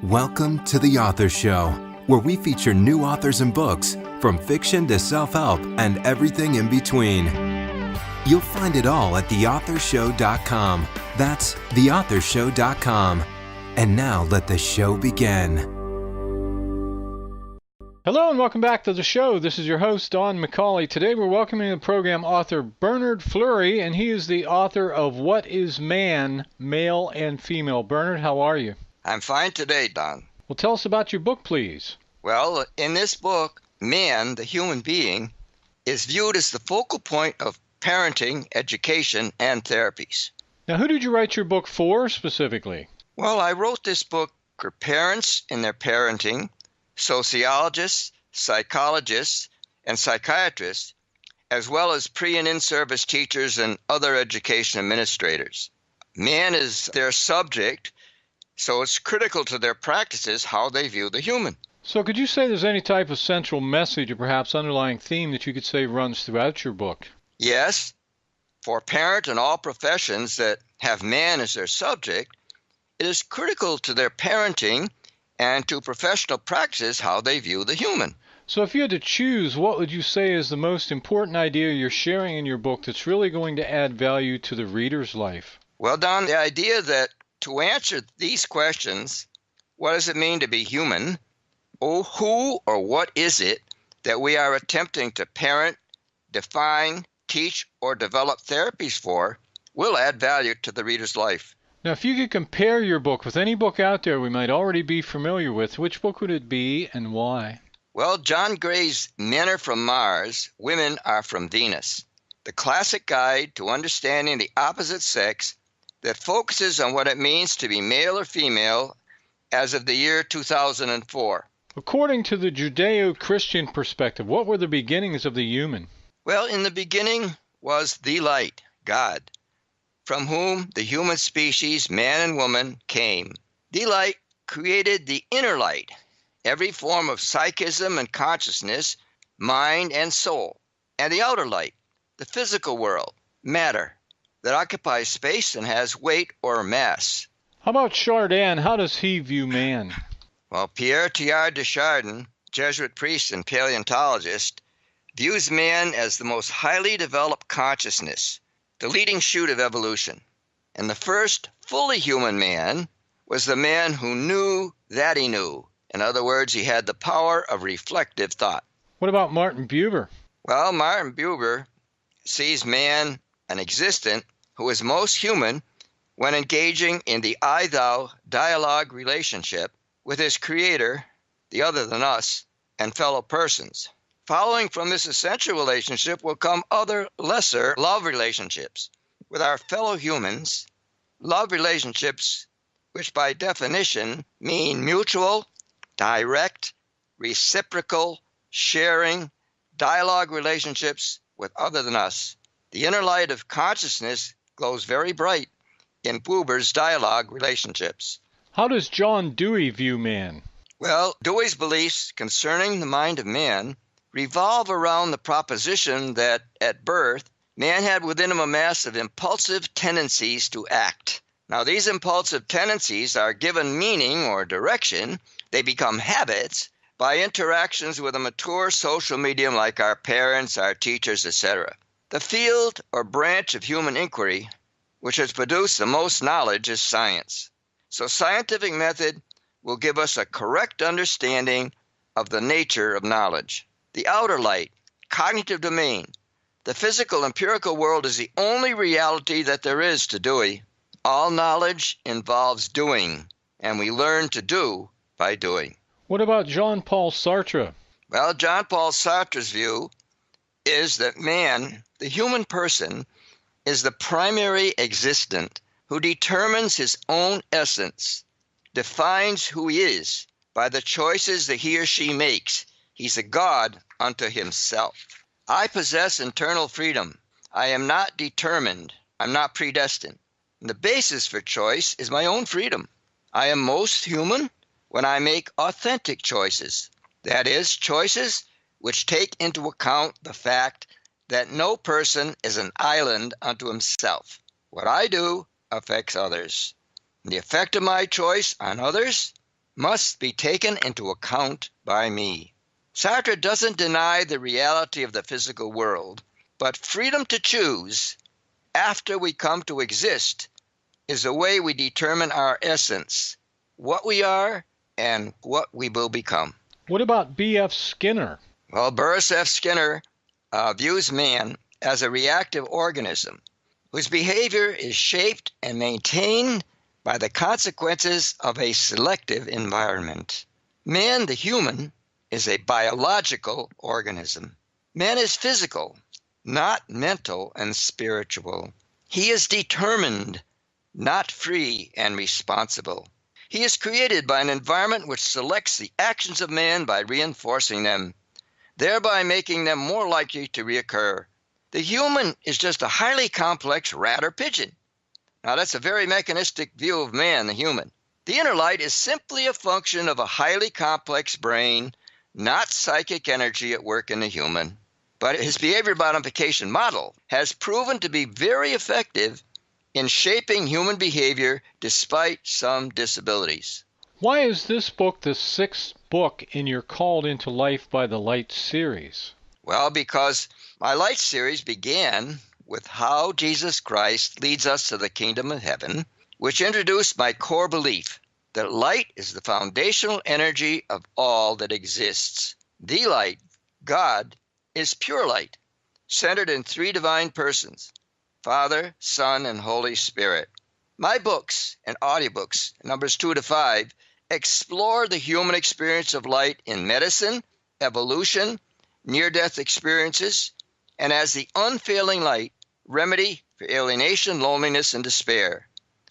Welcome to The Author Show, where we feature new authors and books, from fiction to self-help and everything in between. You'll find it all at theauthorshow.com. That's theauthorshow.com. And now let the show begin. Hello and welcome back to the show. This is your host, Don McCauley. Today we're welcoming the program author Bernard Fleury, and he is the author of What is Man, Male and Female. Bernard, how are you? I'm fine today, Don. Well, tell us about your book, please. Well, in this book, man, the human being, is viewed as the focal point of parenting, education, and therapies. Now, who did you write your book for specifically? Well, I wrote this book for parents in their parenting, sociologists, psychologists, and psychiatrists, as well as pre- and in-service teachers and other education administrators. Man is their subject, so it's critical to their practices how they view the human. So could you say there's any type of central message or perhaps underlying theme that you could say runs throughout your book? Yes, for parent and all professions that have man as their subject, it is critical to their parenting and to professional practices how they view the human. So if you had to choose, what would you say is the most important idea you're sharing in your book that's really going to add value to the reader's life? Well, Don, the idea that to answer these questions, what does it mean to be human? Who or what is it that we are attempting to parent, define, teach, or develop therapies for will add value to the reader's life. Now, if you could compare your book with any book out there we might already be familiar with, which book would it be and why? Well, John Gray's Men Are From Mars, Women Are From Venus, the classic guide to understanding the opposite sex that focuses on what it means to be male or female as of the year 2004. According to the Judeo-Christian perspective, what were the beginnings of the human? Well, in the beginning was the light, God, from whom the human species, man and woman, came. The light created the inner light, every form of psychism and consciousness, mind and soul, and the outer light, the physical world, matter, that occupies space and has weight or mass. How about Chardin? How does he view man? Well, Pierre Teilhard de Chardin, Jesuit priest and paleontologist, views man as the most highly developed consciousness, the leading shoot of evolution. And the first fully human man was the man who knew that he knew. In other words, he had the power of reflective thought. What about Martin Buber? Well, Martin Buber sees man an existent who is most human when engaging in the I-thou dialogue relationship with his creator, the other than us, and fellow persons. Following from this essential relationship will come other lesser love relationships with our fellow humans, love relationships which by definition mean mutual, direct, reciprocal, sharing, dialogue relationships with other than us. The inner light of consciousness glows very bright in Buber's dialogue relationships. How does John Dewey view man? Well, Dewey's beliefs concerning the mind of man revolve around the proposition that at birth, man had within him a mass of impulsive tendencies to act. Now, these impulsive tendencies are given meaning or direction. They become habits by interactions with a mature social medium like our parents, our teachers, etc. The field or branch of human inquiry which has produced the most knowledge is science. So scientific method will give us a correct understanding of the nature of knowledge. The outer light, cognitive domain, the physical empirical world is the only reality that there is to Dewey. All knowledge involves doing, and we learn to do by doing. What about Jean-Paul Sartre? Well, Jean-Paul Sartre's view is that man, the human person, is the primary existent who determines his own essence, defines who he is by the choices that he or she makes. He's a God unto himself. I possess internal freedom. I am not determined. I'm not predestined. And the basis for choice is my own freedom. I am most human when I make authentic choices. That is, choices which take into account the fact that no person is an island unto himself. What I do affects others. The effect of my choice on others must be taken into account by me. Sartre doesn't deny the reality of the physical world, but freedom to choose after we come to exist is the way we determine our essence, what we are and what we will become. What about B.F. Skinner? Well, Burris F. Skinner views man as a reactive organism whose behavior is shaped and maintained by the consequences of a selective environment. Man, the human, is a biological organism. Man is physical, not mental and spiritual. He is determined, not free and responsible. He is created by an environment which selects the actions of man by reinforcing them, thereby making them more likely to reoccur. The human is just a highly complex rat or pigeon. Now that's a very mechanistic view of man, the human. The inner light is simply a function of a highly complex brain, not psychic energy at work in the human. But his behavior modification model has proven to be very effective in shaping human behavior despite some disabilities. Why is this book the sixth book in your Called into Life by the Light series? Well, because my Light series began with how Jesus Christ leads us to the kingdom of heaven, which introduced my core belief that light is the foundational energy of all that exists. The light, God, is pure light, centered in three divine persons, Father, Son, and Holy Spirit. My books and audiobooks, numbers 2 to 5, explore the human experience of light in medicine, evolution, near-death experiences, and as the unfailing light, remedy for alienation, loneliness, and despair.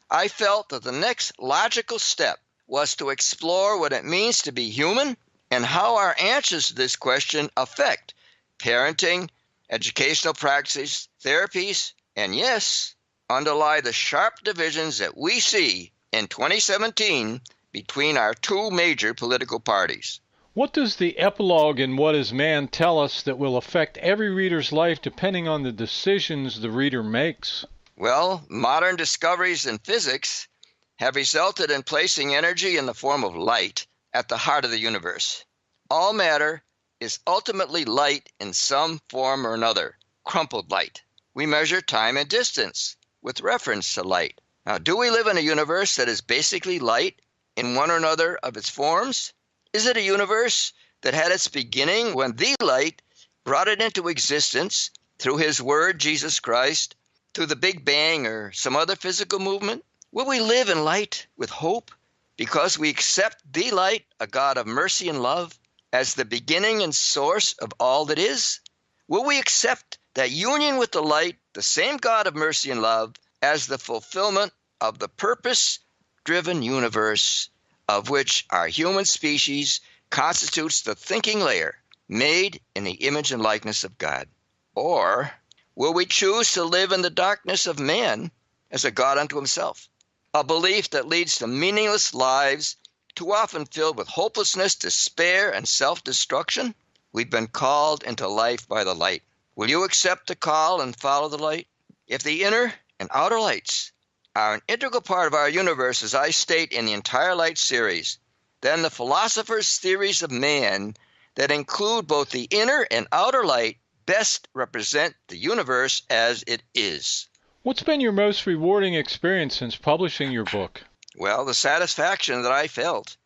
I felt that the next logical step was to explore what it means to be human and how our answers to this question affect parenting, educational practices, therapies, and yes, underlie the sharp divisions that we see in 2017 between our two major political parties. What does the epilogue in What is Man tell us that will affect every reader's life depending on the decisions the reader makes? Well, modern discoveries in physics have resulted in placing energy in the form of light at the heart of the universe. All matter is ultimately light in some form or another, crumpled light. We measure time and distance with reference to light. Now, do we live in a universe that is basically light in one or another of its forms? Is it a universe that had its beginning when the light brought it into existence through his word, Jesus Christ, through the Big Bang or some other physical movement? Will we live in light with hope because we accept the light, a God of mercy and love, as the beginning and source of all that is? Will we accept that union with the light, the same God of mercy and love, as the fulfillment of the purpose-driven universe of which our human species constitutes the thinking layer made in the image and likeness of God? Or will we choose to live in the darkness of man as a God unto himself, a belief that leads to meaningless lives too often filled with hopelessness, despair, and self-destruction? We've been called into life by the light. Will you accept the call and follow the light? If the inner and outer lights are an integral part of our universe, as I state in the entire Light series, then the philosopher's theories of man that include both the inner and outer light best represent the universe as it is. What's been your most rewarding experience since publishing your book? Well, the satisfaction that I felt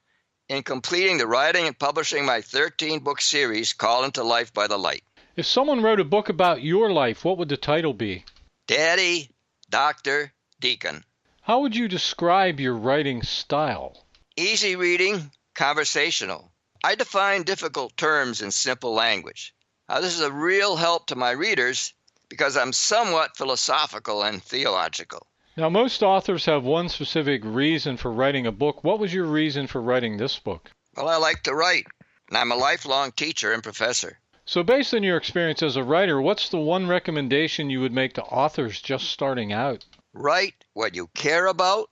in completing the writing and publishing my 13-book series, Called into Life by the Light. If someone wrote a book about your life, what would the title be? Daddy, Doctor, Deacon. How would you describe your writing style? Easy reading, conversational. I define difficult terms in simple language. Now, this is a real help to my readers because I'm somewhat philosophical and theological. Now, most authors have one specific reason for writing a book. What was your reason for writing this book? Well, I like to write, and I'm a lifelong teacher and professor. So based on your experience as a writer, what's the one recommendation you would make to authors just starting out? Write what you care about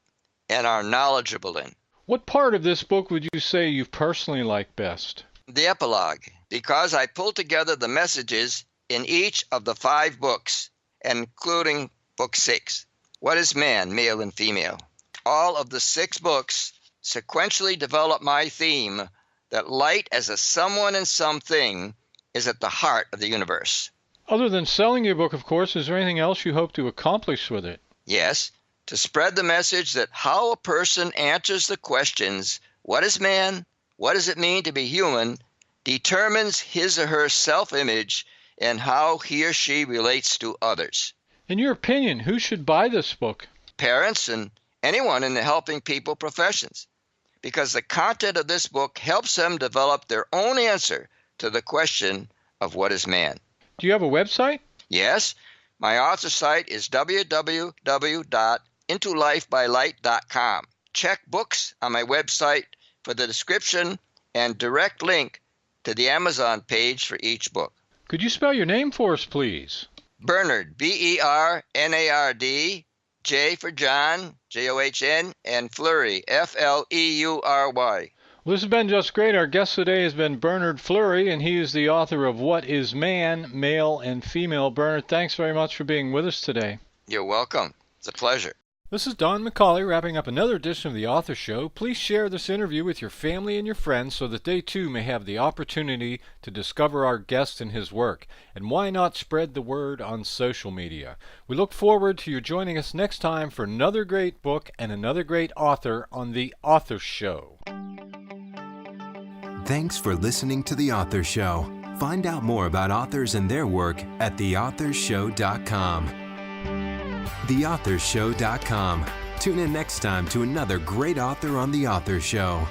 and are knowledgeable in. What part of this book would you say you personally like best? The epilogue, because I pulled together the messages in each of the 5 books, including book 6. What is man, male and female? All of the 6 books sequentially develop my theme that light as a someone and something is at the heart of the universe. Other than selling your book, of course, is there anything else you hope to accomplish with it? Yes, to spread the message that how a person answers the questions, what is man? What does it mean to be human? Determines his or her self-image and how he or she relates to others. In your opinion, who should buy this book? Parents and anyone in the helping people professions, because the content of this book helps them develop their own answer to the question of what is man. Do you have a website? Yes, my author site is www.intolifebylight.com. Check books on my website for the description and direct link to the Amazon page for each book. Could you spell your name for us, please? Bernard, Bernard, J for John, John, and Fleury, Fleury. Well, this has been just great. Our guest today has been Bernard Fleury, and he is the author of What is Man, Male and Female. Bernard, thanks very much for being with us today. You're welcome. It's a pleasure. This is Don McCauley wrapping up another edition of The Author Show. Please share this interview with your family and your friends so that they too may have the opportunity to discover our guest and his work. And why not spread the word on social media? We look forward to you joining us next time for another great book and another great author on The Author Show. Thanks for listening to The Author Show. Find out more about authors and their work at theauthorshow.com. theauthorshow.com. Tune in next time to another great author on The Author Show.